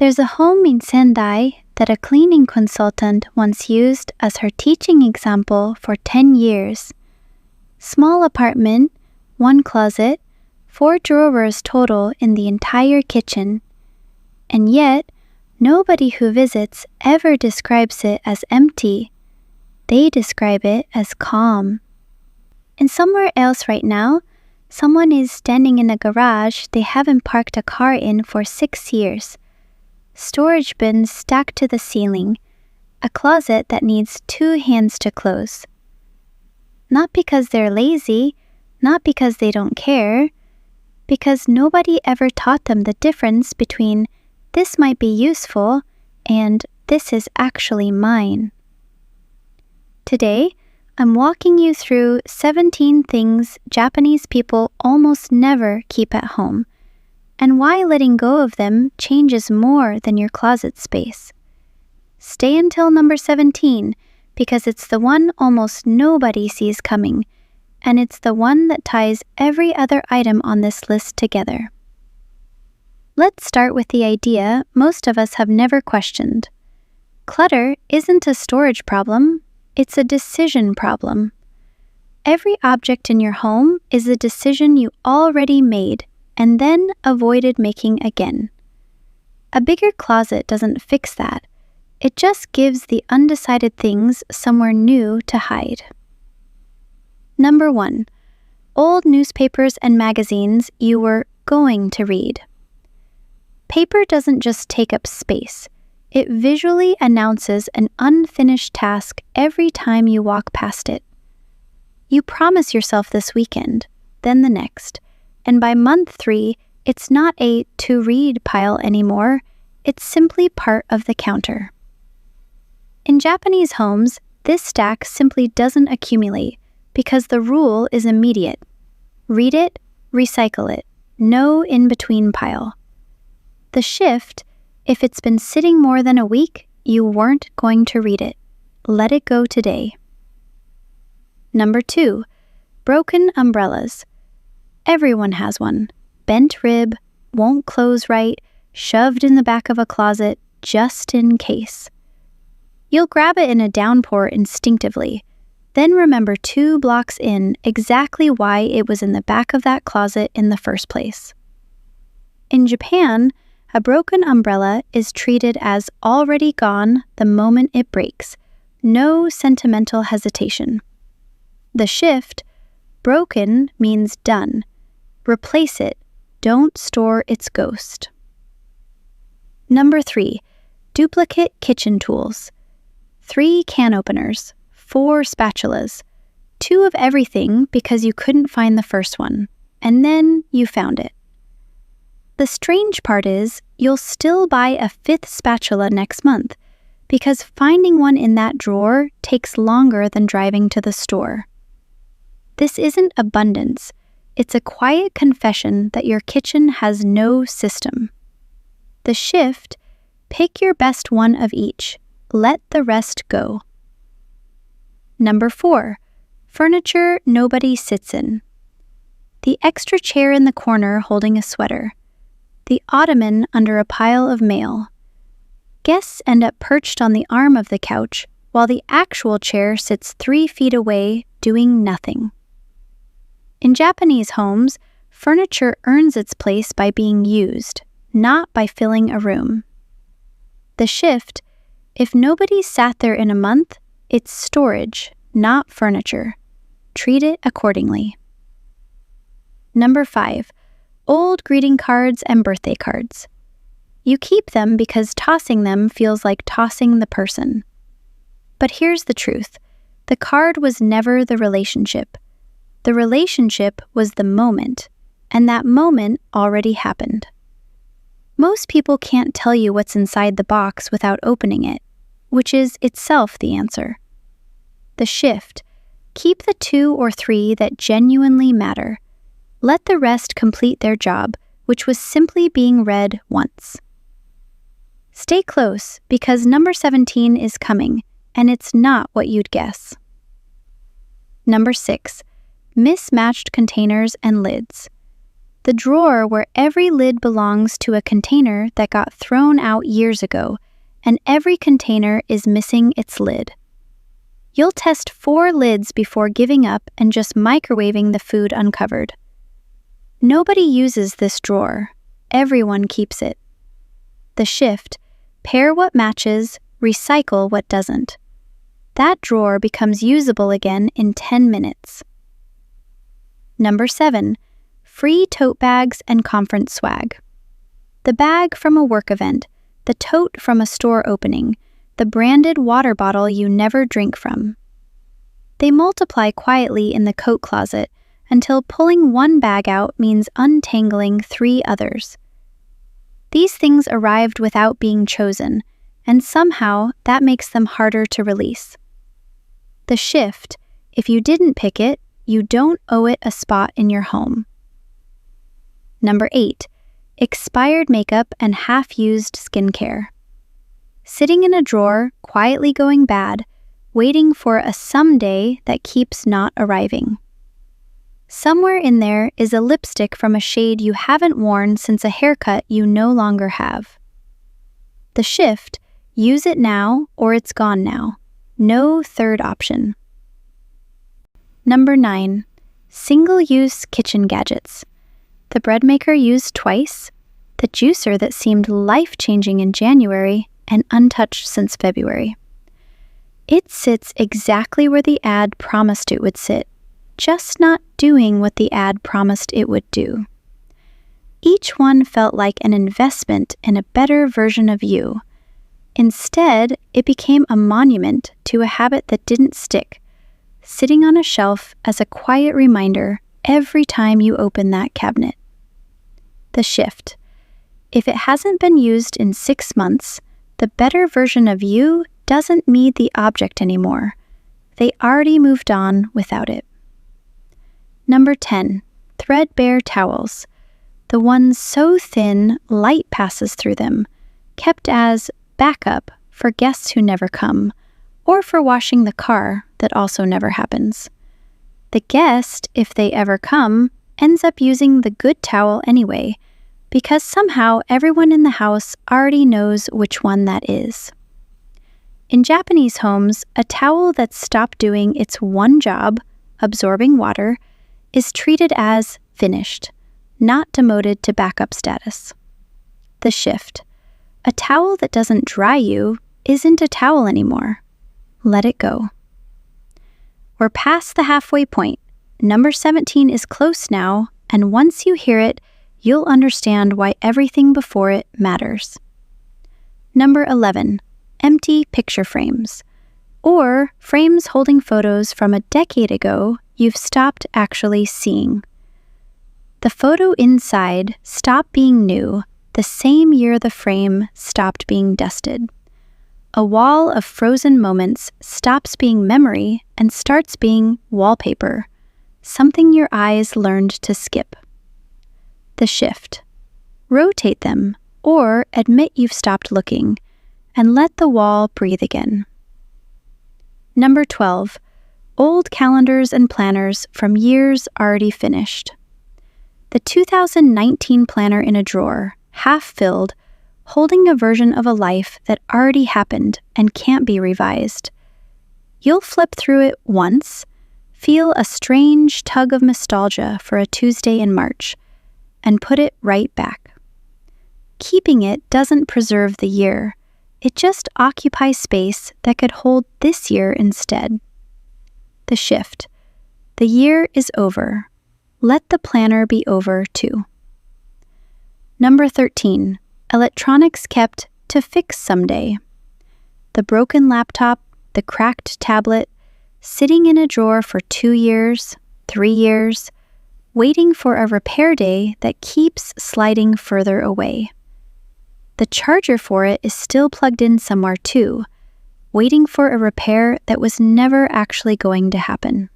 There's a home in Sendai that a cleaning consultant once used as her teaching example for 10 years. Small apartment, 1 closet, 4 drawers total in the entire kitchen. And yet, nobody who visits ever describes it as empty. They describe it as calm. And somewhere else right now, someone is standing in a garage they haven't parked a car in for 6 years. Storage bins stacked to the ceiling, a closet that needs 2 hands to close. Not because they're lazy, not because they don't care, because nobody ever taught them the difference between this might be useful and this is actually mine. Today, I'm walking you through 17 things Japanese people almost never keep at home, and why letting go of them changes more than your closet space. Stay until number 17, because it's the one almost nobody sees coming, and it's the one that ties every other item on this list together. Let's start with the idea most of us have never questioned. Clutter isn't a storage problem, it's a decision problem. Every object in your home is a decision you already made and then avoided making again. A bigger closet doesn't fix that. It just gives the undecided things somewhere new to hide. Number 1. Old newspapers and magazines you were going to read. Paper doesn't just take up space. It visually announces an unfinished task every time you walk past it. You promise yourself this weekend, then the next, and by month 3, it's not a to-read pile anymore, it's simply part of the counter. In Japanese homes, this stack simply doesn't accumulate because the rule is immediate. Read it, recycle it, no in-between pile. The shift, if it's been sitting more than a week, you weren't going to read it. Let it go today. Number 2, broken umbrellas. Everyone has one. Bent rib, won't close right, shoved in the back of a closet, just in case. You'll grab it in a downpour instinctively, then remember 2 blocks in exactly why it was in the back of that closet in the first place. In Japan, a broken umbrella is treated as already gone the moment it breaks. No sentimental hesitation. The shift, broken, means done. Replace it. Don't store its ghost. Number 3, duplicate kitchen tools. 3 can openers, 4 spatulas, 2 of everything because you couldn't find the first one, and then you found it. The strange part is, you'll still buy a 5th spatula next month, because finding one in that drawer takes longer than driving to the store. This isn't abundance, it's a quiet confession that your kitchen has no system. The shift, pick your best one of each, let the rest go. Number 4, furniture nobody sits in. The extra chair in the corner holding a sweater. The ottoman under a pile of mail. Guests end up perched on the arm of the couch, while the actual chair sits 3 feet away, doing nothing. In Japanese homes, furniture earns its place by being used, not by filling a room. The shift, if nobody sat there in a month, it's storage, not furniture. Treat it accordingly. Number 5, old greeting cards and birthday cards. You keep them because tossing them feels like tossing the person. But here's the truth. The card was never the relationship. The relationship was the moment, and that moment already happened. Most people can't tell you what's inside the box without opening it, which is itself the answer. The shift, keep the 2 or 3 that genuinely matter. Let the rest complete their job, which was simply being read once. Stay close, because number 17 is coming, and it's not what you'd guess. Number 6, mismatched containers and lids. The drawer where every lid belongs to a container that got thrown out years ago, and every container is missing its lid. You'll test 4 lids before giving up and just microwaving the food uncovered. Nobody uses this drawer. Everyone keeps it. The shift: pair what matches, recycle what doesn't. That drawer becomes usable again in 10 minutes. Number 7. Free tote bags and conference swag. The bag from a work event, the tote from a store opening, the branded water bottle you never drink from. They multiply quietly in the coat closet until pulling one bag out means untangling 3 others. These things arrived without being chosen, and somehow that makes them harder to release. The shift: if you didn't pick it, you don't owe it a spot in your home. Number 8. Expired makeup and half-used skincare. Sitting in a drawer, quietly going bad, waiting for a someday that keeps not arriving. Somewhere in there is a lipstick from a shade you haven't worn since a haircut you no longer have. The shift: use it now or it's gone now. No third option. Number 9. Single-use kitchen gadgets. The bread maker used twice, the juicer that seemed life-changing in January and untouched since February. It sits exactly where the ad promised it would sit, just not doing what the ad promised it would do. Each one felt like an investment in a better version of you. Instead, it became a monument to a habit that didn't stick, sitting on a shelf as a quiet reminder every time you open that cabinet. The shift: if it hasn't been used in 6 months, the better version of you doesn't need the object anymore. They already moved on without it. Number 10. Threadbare towels. The ones so thin light passes through them, kept as backup for guests who never come, or for washing the car that also never happens. The guest, if they ever come, ends up using the good towel anyway, because somehow everyone in the house already knows which one that is. In Japanese homes, a towel that's stopped doing its one job, absorbing water, is treated as finished, not demoted to backup status. The shift: a towel that doesn't dry you isn't a towel anymore. Let it go. We're past the halfway point. Number 17 is close now, and once you hear it, you'll understand why everything before it matters. Number 11. Empty picture frames, or frames holding photos from a decade ago you've stopped actually seeing. The photo inside stopped being new the same year the frame stopped being dusted. A wall of frozen moments stops being memory and starts being wallpaper, something your eyes learned to skip. The shift: rotate them, or admit you've stopped looking, and let the wall breathe again. Number 12. Old calendars and planners from years already finished. The 2019 planner in a drawer, half filled, holding a version of a life that already happened and can't be revised. You'll flip through it once, feel a strange tug of nostalgia for a Tuesday in March, and put it right back. Keeping it doesn't preserve the year. It just occupies space that could hold this year instead. The shift: the year is over. Let the planner be over too. Number 13. Electronics kept to fix someday. The broken laptop, the cracked tablet, sitting in a drawer for 2 years, 3 years, waiting for a repair day that keeps sliding further away. The charger for it is still plugged in somewhere too, waiting for a repair that was never actually going to happen.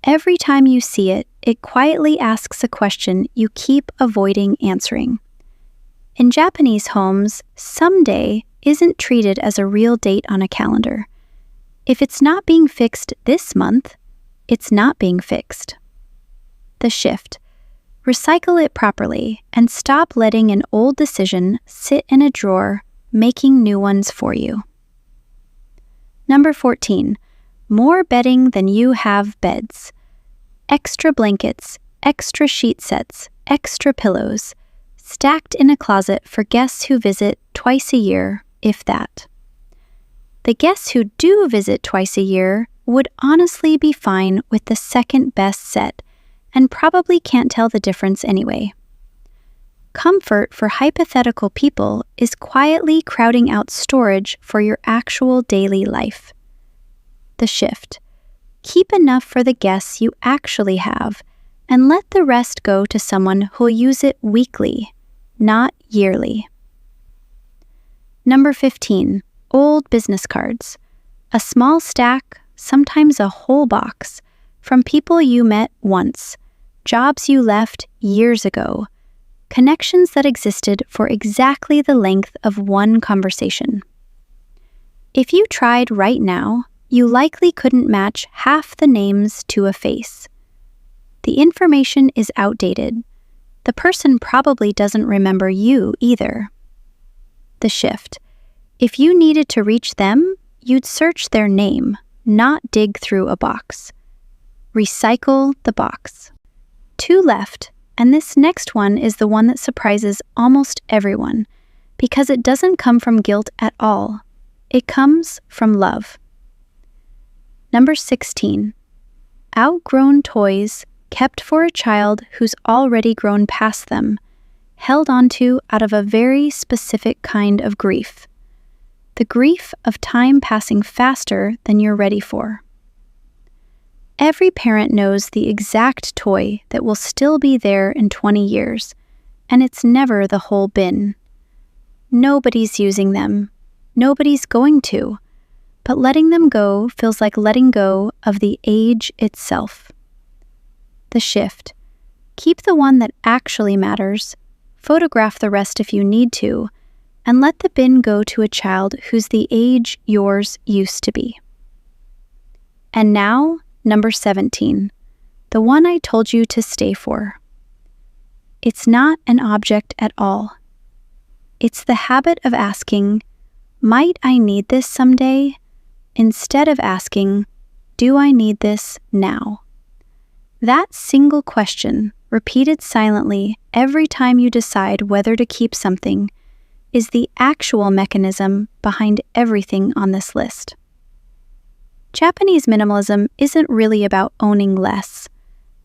Every time you see it, it quietly asks a question you keep avoiding answering. In Japanese homes, someday isn't treated as a real date on a calendar. If it's not being fixed this month, it's not being fixed. The shift: Recycle it properly and stop letting an old decision sit in a drawer, making new ones for you. Number 14. More bedding than you have beds. Extra blankets, extra sheet sets, extra pillows, stacked in a closet for guests who visit twice a year, if that. The guests who do visit twice a year would honestly be fine with the second best set and probably can't tell the difference anyway. Comfort for hypothetical people is quietly crowding out storage for your actual daily life. The shift. Keep enough for the guests you actually have and let the rest go to someone who'll use it weekly, not yearly. Number 15. Old business cards. A small stack, sometimes a whole box, from people you met once, jobs you left years ago, connections that existed for exactly the length of one conversation. If you tried right now, you likely couldn't match half the names to a face. The information is outdated. The person probably doesn't remember you either. The shift. If you needed to reach them, you'd search their name, not dig through a box. Recycle the box. 2 left, and this next one is the one that surprises almost everyone, because it doesn't come from guilt at all. It comes from love. Number 16. Outgrown toys kept for a child who's already grown past them, held onto out of a very specific kind of grief. The grief of time passing faster than you're ready for. Every parent knows the exact toy that will still be there in 20 years, and it's never the whole bin. Nobody's using them. Nobody's going to. But letting them go feels like letting go of the age itself. The shift. Keep the one that actually matters, photograph the rest if you need to, and let the bin go to a child who's the age yours used to be. And now, number 17, the one I told you to stay for. It's not an object at all. It's the habit of asking, might I need this someday? Instead of asking, do I need this now? That single question, repeated silently every time you decide whether to keep something, is the actual mechanism behind everything on this list. Japanese minimalism isn't really about owning less.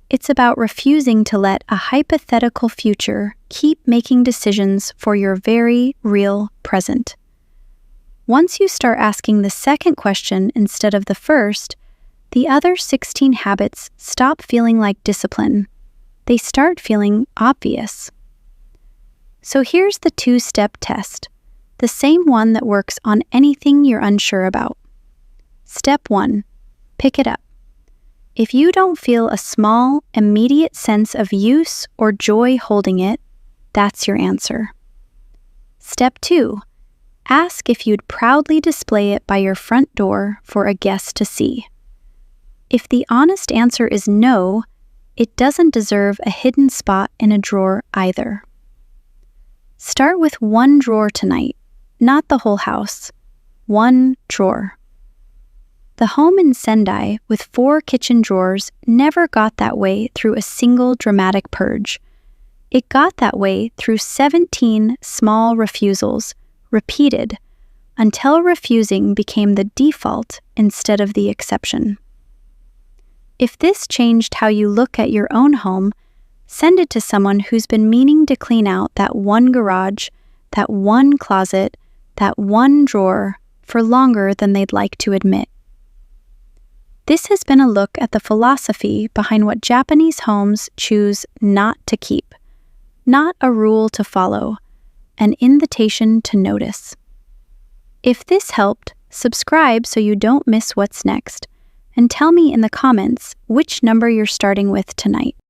It's about refusing to let a hypothetical future keep making decisions for your very real present. Once you start asking the second question instead of the first, the other 16 habits stop feeling like discipline. They start feeling obvious. So here's the 2-step test, the same one that works on anything you're unsure about. Step 1. Pick it up. If you don't feel a small, immediate sense of use or joy holding it, that's your answer. Step 2. Ask if you'd proudly display it by your front door for a guest to see. If the honest answer is no, it doesn't deserve a hidden spot in a drawer either. Start with one drawer tonight, not the whole house. One drawer. The home in Sendai with 4 kitchen drawers never got that way through a single dramatic purge. It got that way through 17 small refusals, repeated, until refusing became the default instead of the exception. If this changed how you look at your own home, send it to someone who's been meaning to clean out that one garage, that one closet, that one drawer for longer than they'd like to admit. This has been a look at the philosophy behind what Japanese homes choose not to keep, not a rule to follow, an invitation to notice. If this helped, subscribe so you don't miss what's next, and tell me in the comments which number you're starting with tonight.